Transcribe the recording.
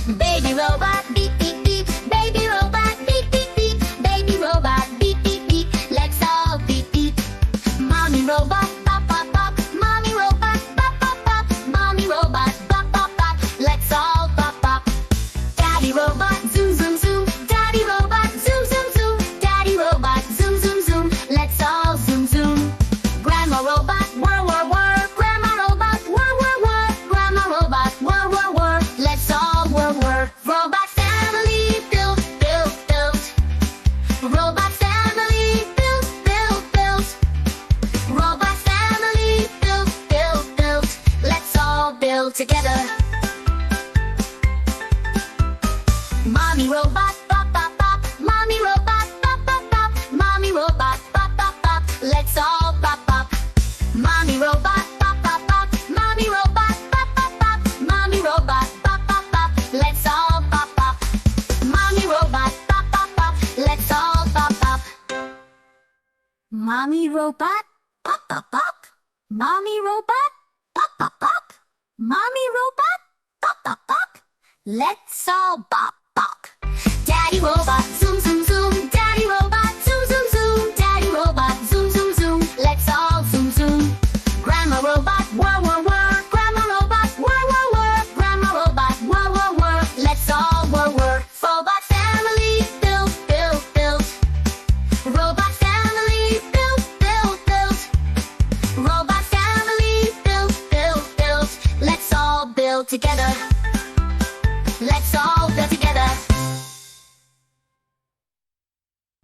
Baby robot, beep beep beep. Baby robot, beep beep beep. Baby robot, beep beep beep. Let's all beep beep. Mommy robot, pop pop pop. Mommy robot, pop pop pop. Mommy robot, pop pop pop. Let's all pop pop. Daddy robot, zoom zoom zoom. Daddy robot, zoom zoom zoom. Daddy robot, zoom zoom zoom. Let's all zoom zoom. Grandma robot, whirr whirr whirr. Grandma robot, whirr whirr whirr. Grandma robot, whirr whirr whirr. Let's all whirr whirr. Robot family, build build build. Robot family, build build build. Robot family, build build build. Let's all build together. Mommy robot, pop pop pop. Mommy robot, pop pop pop. Mommy robot, pop pop pop. Let's all pop pop. Mommy robot, pop pop pop. Mommy robot, pop pop pop. Mommy robot, pop pop pop. Let's all pop pop. Mommy robot, pop pop pop. Let's all pop pop. Mommy robot, pop pop pop. Mommy robot, pop pop pop. Mommy robot, pop pop pop. Let's all pop pop. Daddy robot, zoom zoom zoom. Daddy robot, zoom zoom zoom. Daddy robot, zoom zoom zoom. Let's all zoom zoom. Grandma robot, whirr whirr whirr. Grandma robot, whirr whirr whirr. Grandma robot, whirr whirr whirr. Let's all whirr whirr. Robot family, build build build. Robot family, build build build. Robot family, build build build. Let's all build together.